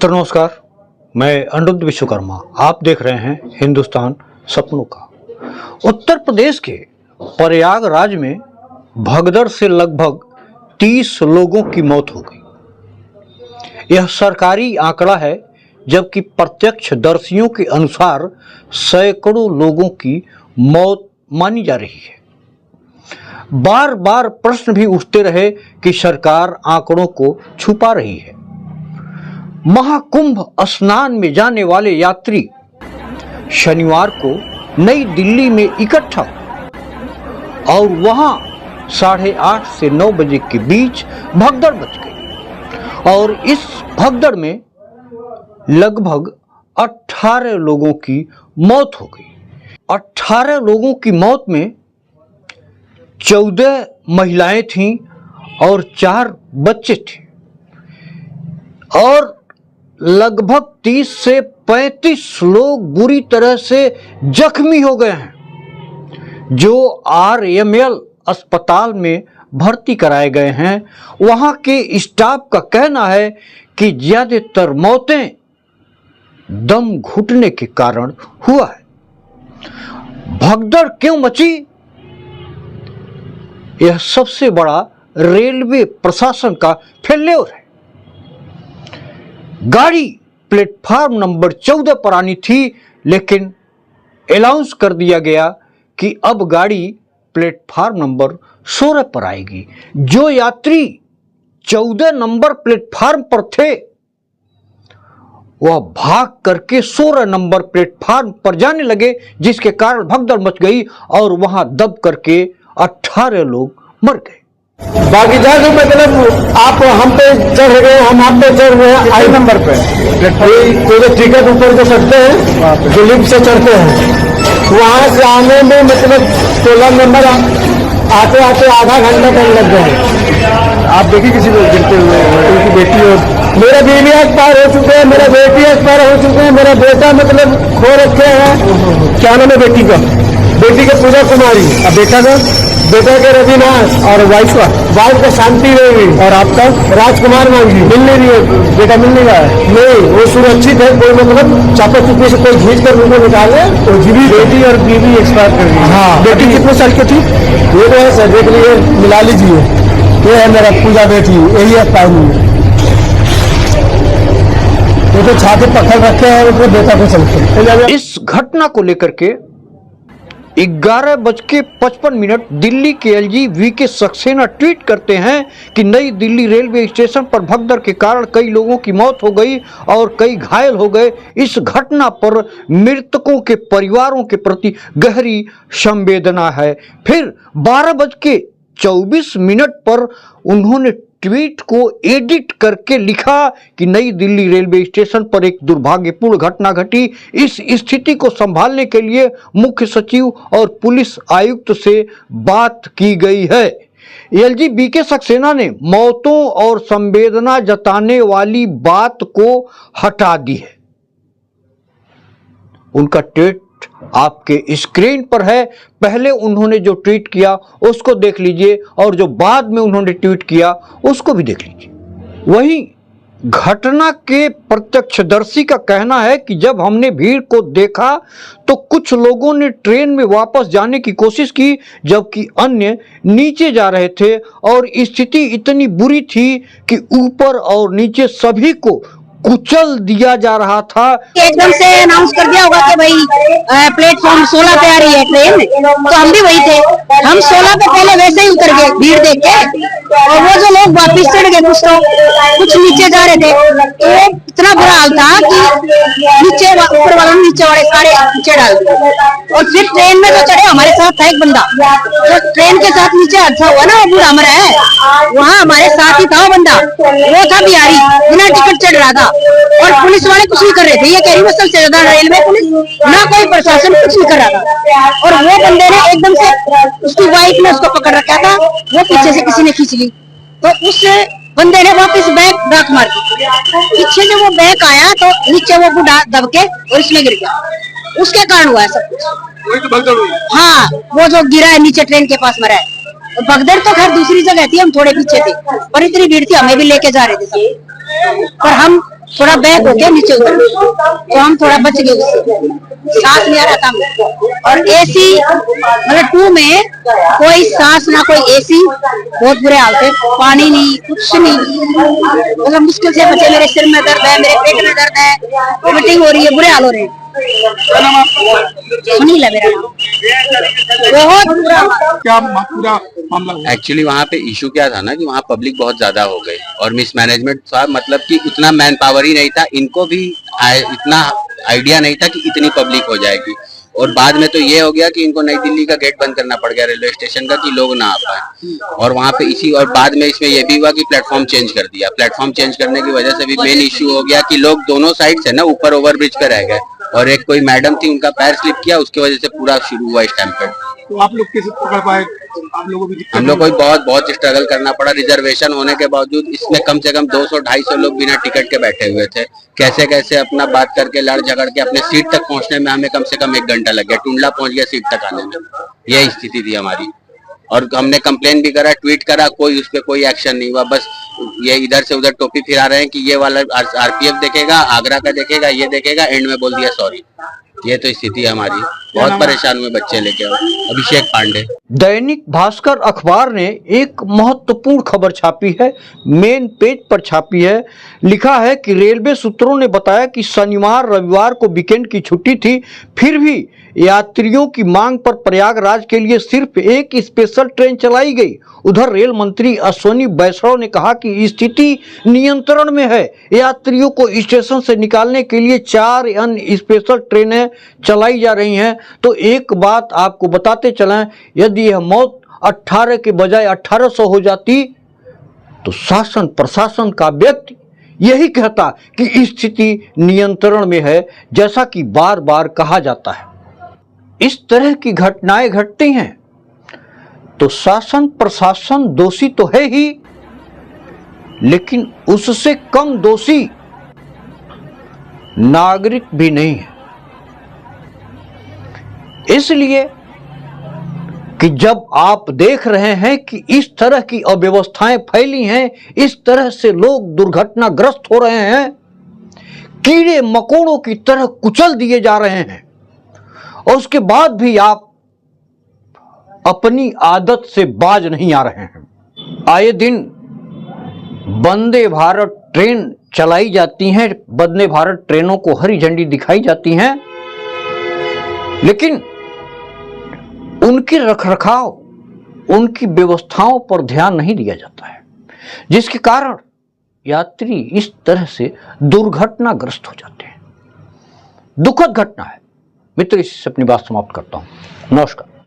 मित्रों नमस्कार, मैं अनिरुद्ध विश्वकर्मा। आप देख रहे हैं हिंदुस्तान सपनों का। उत्तर प्रदेश के प्रयागराज में भगदड़ से लगभग 30 लोगों की मौत हो गई। यह सरकारी आंकड़ा है, जबकि प्रत्यक्षदर्शियों के अनुसार सैकड़ों लोगों की मौत मानी जा रही है। बार बार प्रश्न भी उठते रहे कि सरकार आंकड़ों को छुपा रही है। महाकुंभ स्नान में जाने वाले यात्री शनिवार को नई दिल्ली में इकट्ठा और वहां 8:30 से 9 बजे के बीच भगदड़ मच गई और इस भगदड़ में लगभग 18 लोगों की मौत हो गई। 18 लोगों की मौत में 14 महिलाएं थीं और 4 बच्चे थे और लगभग 30 से 35 लोग बुरी तरह से जख्मी हो गए हैं, जो RML अस्पताल में भर्ती कराए गए हैं। वहां के स्टाफ का कहना है कि ज्यादातर मौतें दम घुटने के कारण हुआ है। भगदड़ क्यों मची? यह सबसे बड़ा रेलवे प्रशासन का फेल्योर है। गाड़ी प्लेटफार्म नंबर 14 पर आनी थी, लेकिन अनाउंस कर दिया गया कि अब गाड़ी प्लेटफार्म नंबर 16 पर आएगी। जो यात्री 14 नंबर प्लेटफार्म पर थे, वह भाग करके 16 नंबर प्लेटफार्म पर जाने लगे, जिसके कारण भगदड़ मच गई और वहां दब करके 18 लोग मर गए। बाकी जाकर मतलब आप हम पे चढ़ गए, हम आप पे चढ़ रहे हैं आई नंबर पे। तो जो टिकट ऊपर जो चढ़ते हैं, जो लिफ्ट से चढ़ते हैं, वहां से आने में मतलब 16 नंबर आते आते आधा घंटा टाइम लग गया। आप देखिए किसी को गिरते हुए, उनकी बेटी और मेरा बीवी एक्सपायर हो चुके हैं, मेरा बेटी एक्सपायर हो चुके हैं, मेरा बेटा मतलब खो रखे हैं। क्या नाम है बेटी का? बेटी का पूजा कुमारी, अब बेटा के रविनाश और वाइफ का शांति देवी और आपका राजकुमार मांझी। मिल नहीं रही है, बेटा मिल नहीं रहा है। नहीं, वो सुरक्षित है। कोई मतलब चापा चुपी से कोई खींच कर उनको निकाले तो जीवी। बेटी और बीवी एक्सपायर कर गई। हाँ, बेटी कितने साल की थी? ये तो है सर, देख लीजिए, मिला लीजिए। ये है मेरा पूजा बेटी, यही है पानी। वो तो छाती पकड़ रखे हैं, उसको बेटा को चलते। इस घटना को लेकर के 11:55 दिल्ली के LG VK सक्सेना ट्वीट करते हैं कि नई दिल्ली रेलवे स्टेशन पर भगदड़ के कारण कई लोगों की मौत हो गई और कई घायल हो गए। इस घटना पर मृतकों के परिवारों के प्रति गहरी संवेदना है। फिर 12:24 पर उन्होंने ट्वीट को एडिट करके लिखा कि नई दिल्ली रेलवे स्टेशन पर एक दुर्भाग्यपूर्ण घटना घटी। इस स्थिति को संभालने के लिए मुख्य सचिव और पुलिस आयुक्त से बात की गई है। LG VK सक्सेना ने मौतों और संवेदना जताने वाली बात को हटा दी है। उनका ट्वीट आपके स्क्रीन पर है। पहले उन्होंने जो ट्वीट किया उसको देख लीजिए और जो बाद में उन्होंने ट्वीट किया उसको भी देख लीजिए। वहीं घटना के प्रत्यक्षदर्शी का कहना है कि जब हमने भीड़ को देखा तो कुछ लोगों ने ट्रेन में वापस जाने की कोशिश की, जबकि अन्य नीचे जा रहे थे और स्थिति इतनी बुरी थी कि ऊपर और नीचे सभी को कुचल दिया जा रहा था। एकदम से अनाउंस कर दिया होगा कि भाई प्लेटफॉर्म 16 पे आ रही है ट्रेन, तो हम भी वही थे। हम 16 पे पहले वैसे ही उतर गए भीड़ देख के, और वो जो लोग वापिस चढ़ गए, कुछ नीचे जा रहे थे, तो इतना बुरा हाल था कि नीचे ऊपर वालों नीचे वाले सारे नीचे डाल दिए। और फिर ट्रेन में जो चढ़े, हमारे साथ था एक बंदा जो ट्रेन के साथ नीचे हादसा हुआ ना, वो बूढ़ा मरा है, वहाँ हमारे साथ ही था वो बंदा। वो था बिहारी, बिना टिकट चढ़ रहा था और पुलिस वाले कुछ नहीं कर रहे थे। ये कह रही है सबसे ज्यादा रेलवे पुलिस, ना कोई प्रशासन कुछ नहीं कर रहा था। और वो बंदे ने एकदम से, उसकी वाइफ ने उसको पकड़ रखा था, वो पीछे से किसी ने खींच ली, तो उस बंदे ने वापस बैक डाक मार दी। पीछे से वो बैक आया तो नीचे वो बूढ़ा दब के और इसमें गिर गया। उसके कारण हुआ है सब कुछ। हाँ, वो जो गिरा है नीचे ट्रेन के पास मरा है। भगदड़ तो खैर दूसरी जगह थी, हम थोड़े पीछे थे, पर इतनी भीड़ थी, हमें भी लेके जा रहे थे सब। पर हम थोड़ा बैक हो गया नीचे उतर, तो हम थोड़ा बच गए उससे, सांस नहीं आ रहा था। और एसी मतलब 2 में कोई सांस ना कोई एसी, बहुत बुरे हाल थे, पानी नहीं कुछ नहीं, मतलब मुश्किल से बचे। मेरे सिर में दर्द है, मेरे पेट में दर्द है, वोमिटिंग हो रही है, बुरे हाल हो रहे हैं। सुनील है मेरा नाम। बहुत बुरा क्या पूरा मामला? एक्चुअली वहाँ पे इशू क्या था ना कि वहाँ पब्लिक बहुत ज्यादा हो गई और मिसमैनेजमेंट था, मतलब कि उतना मैन पावर ही नहीं था, इनको भी इतना आइडिया नहीं था कि इतनी पब्लिक हो जाएगी। और बाद में तो ये हो गया कि इनको नई दिल्ली का गेट बंद करना पड़ गया रेलवे स्टेशन का कि लोग ना आ पाए। और वहाँ पे इसी और बाद में इसमें ये भी हुआ कि प्लेटफॉर्म चेंज कर दिया। प्लेटफॉर्म चेंज करने की वजह से भी मेन इशू हो गया कि लोग दोनों साइड से ना ऊपर ओवरब्रिज पे रह गए और एक कोई मैडम थी, उनका पैर स्लिप किया, उसकी वजह से पूरा शुरू हुआ स्टैम्पेड। तो आप लोग कैसे पकड़ पाए? आप लोगों को भी हम लोग को बहुत स्ट्रगल करना पड़ा। रिजर्वेशन होने के बावजूद इसमें कम से कम 200-250 लोग बिना टिकट के बैठे हुए थे। कैसे कैसे अपना बात करके लड़ झगड़ के अपने सीट तक पहुंचने में हमें कम से कम 1 घंटा लग गया। टुंडला पहुंच गया सीट तक आने में। यही स्थिति थी हमारी। और हमने कंप्लेन भी करा, ट्वीट करा, कोई उस पर कोई एक्शन नहीं हुआ। बस ये इधर से उधर टोपी फिरा रहे हैं कि ये वाला आरपीएफ देखेगा, आगरा का देखेगा, ये देखेगा, एंड में बोल दिया सॉरी। ये तो स्थिति है हमारी। बहुत परेशान हुए बच्चे लेके। अभिषेक पांडे। दैनिक भास्कर अखबार ने एक महत्वपूर्ण खबर छापी है, मेन पेज पर छापी है। लिखा है कि रेलवे सूत्रों ने बताया कि शनिवार रविवार को वीकेंड की छुट्टी थी, फिर भी यात्रियों की मांग पर प्रयागराज के लिए सिर्फ एक स्पेशल ट्रेन चलाई गई। उधर रेल मंत्री अश्विनी वैष्णव ने कहा कि स्थिति नियंत्रण में है। यात्रियों को स्टेशन से निकालने के लिए 4 अन्य स्पेशल ट्रेनें चलाई जा रही हैं। तो एक बात आपको बताते चलें, यदि यह मौत 18 के बजाय 1800 हो जाती तो शासन प्रशासन का व्यक्ति यही कहता कि स्थिति नियंत्रण में है, जैसा कि बार बार कहा जाता है। इस तरह की घटनाएं घटती हैं तो शासन प्रशासन दोषी तो है ही, लेकिन उससे कम दोषी नागरिक भी नहीं है। इसलिए कि जब आप देख रहे हैं कि इस तरह की अव्यवस्थाएं फैली हैं, इस तरह से लोग दुर्घटनाग्रस्त हो रहे हैं, कीड़े मकोड़ों की तरह कुचल दिए जा रहे हैं, और उसके बाद भी आप अपनी आदत से बाज नहीं आ रहे हैं। आए दिन वंदे भारत ट्रेन चलाई जाती हैं, वंदे भारत ट्रेनों को हरी झंडी दिखाई जाती हैं, लेकिन उनकी रखरखाव, उनकी व्यवस्थाओं पर ध्यान नहीं दिया जाता है, जिसके कारण यात्री इस तरह से दुर्घटनाग्रस्त हो जाते हैं। दुखद घटना है मित्र। इससे अपनी बात समाप्त करता हूं। नमस्कार।